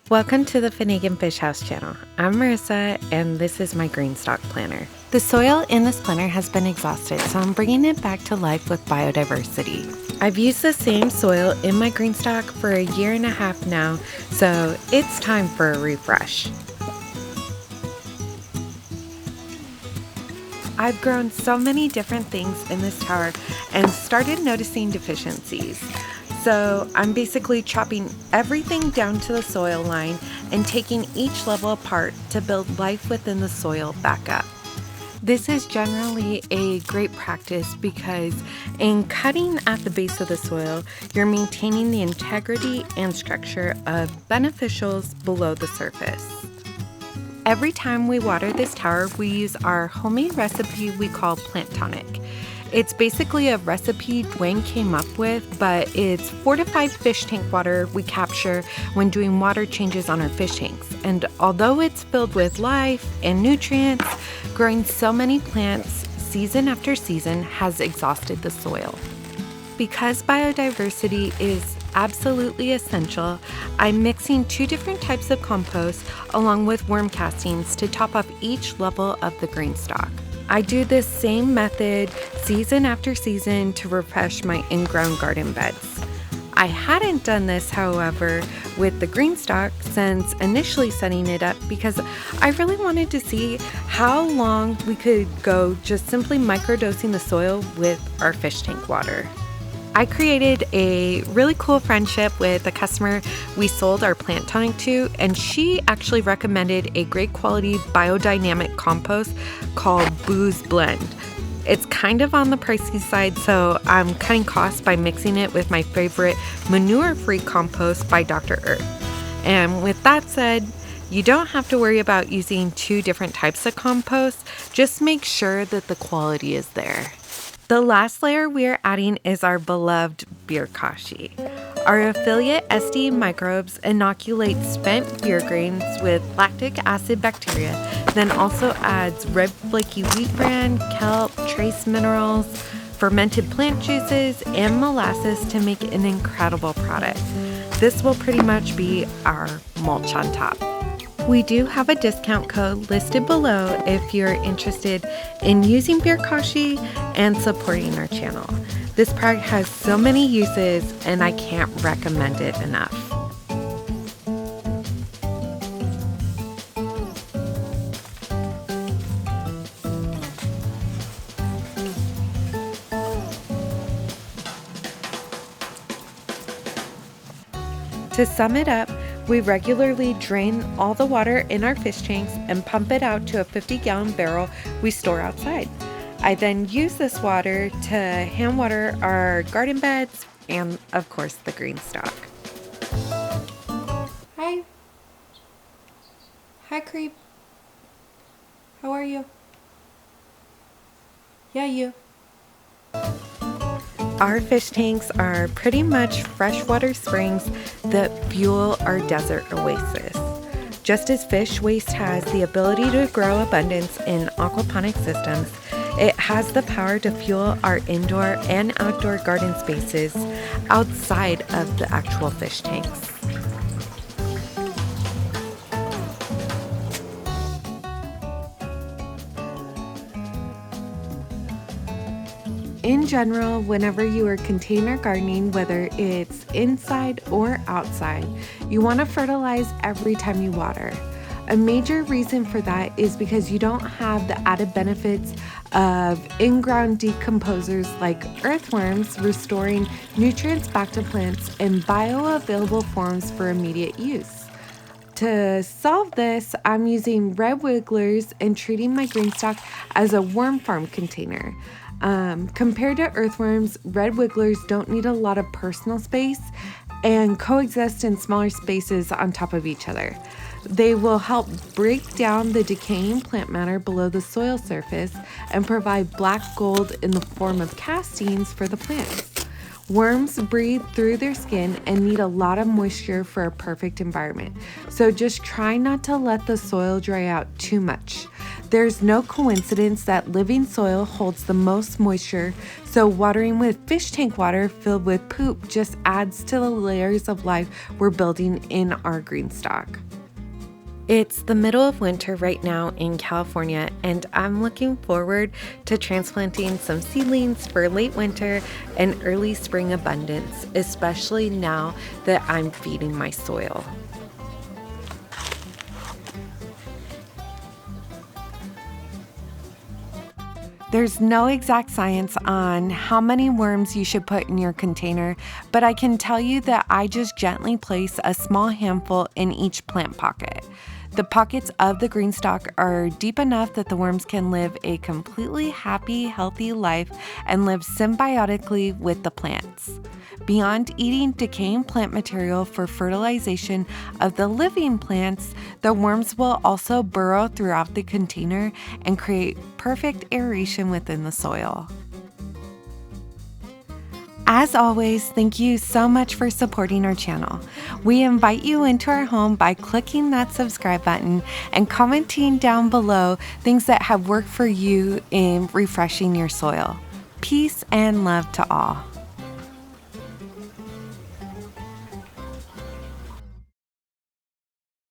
Welcome to the Finnegan Fish House channel. I'm Marissa, and this is my GreenStalk planter. The soil in this planter has been exhausted, so I'm bringing it back to life with biodiversity. I've used the same soil in my GreenStalk for a year and a half now, so it's time for a refresh. I've grown so many different things in this tower and started noticing deficiencies. So I'm basically chopping everything down to the soil line and taking each level apart to build life within the soil back up. This is generally a great practice because in cutting at the base of the soil, you're maintaining the integrity and structure of beneficials below the surface. Every time we water this tower, we use our homemade recipe we call Plant Tonic. It's basically a recipe Dwayne came up with, but it's fortified fish tank water we capture when doing water changes on our fish tanks. And although it's filled with life and nutrients, growing so many plants season after season has exhausted the soil. Because biodiversity is absolutely essential, I'm mixing 2 different types of compost along with worm castings to top off each level of the GreenStalk. I do this same method season after season to refresh my in-ground garden beds. I hadn't done this, however, with the GreenStalk since initially setting it up because I really wanted to see how long we could go just simply microdosing the soil with our fish tank water. I created a really cool friendship with a customer we sold our Plant Tonic to, and she actually recommended a great quality biodynamic compost called Booze Blend. It's kind of on the pricey side, so I'm cutting costs by mixing it with my favorite manure-free compost by Dr. Earth. And with that said, you don't have to worry about using 2 different types of compost. Just make sure that the quality is there. The last layer we are adding is our beloved bierkashi. Our affiliate SD microbes inoculate spent beer grains with lactic acid bacteria, then also adds red flaky wheat bran, kelp, trace minerals, fermented plant juices, and molasses to make an incredible product. This will pretty much be our mulch on top. We do have a discount code listed below if you're interested in using bierkashi and supporting our channel. This product has so many uses and I can't recommend it enough. To sum it up, we regularly drain all the water in our fish tanks and pump it out to a 50-gallon barrel we store outside. I then use this water to hand water our garden beds and, of course, the GreenStalk. Hi. Hi, Creep. How are you? Yeah, you. Our fish tanks are pretty much freshwater springs that fuel our desert oasis. Just as fish waste has the ability to grow abundance in aquaponic systems, it has the power to fuel our indoor and outdoor garden spaces outside of the actual fish tanks. In general, whenever you are container gardening, whether it's inside or outside, you want to fertilize every time you water. A major reason for that is because you don't have the added benefits of in-ground decomposers like earthworms restoring nutrients back to plants in bioavailable forms for immediate use. To solve this, I'm using red wigglers and treating my GreenStalk as a worm farm container. Compared to earthworms, red wigglers don't need a lot of personal space and coexist in smaller spaces on top of each other. They will help break down the decaying plant matter below the soil surface and provide black gold in the form of castings for the plants. Worms breathe through their skin and need a lot of moisture for a perfect environment, so just try not to let the soil dry out too much. There's no coincidence that living soil holds the most moisture, so watering with fish tank water filled with poop just adds to the layers of life we're building in our GreenStalk. It's the middle of winter right now in California, and I'm looking forward to transplanting some seedlings for late winter and early spring abundance, especially now that I'm feeding my soil. There's no exact science on how many worms you should put in your container, but I can tell you that I just gently place a small handful in each plant pocket. The pockets of the GreenStalk are deep enough that the worms can live a completely happy, healthy life and live symbiotically with the plants. Beyond eating decaying plant material for fertilization of the living plants, the worms will also burrow throughout the container and create perfect aeration within the soil. As always, thank you so much for supporting our channel. We invite you into our home by clicking that subscribe button and commenting down below things that have worked for you in refreshing your soil. Peace and love to all.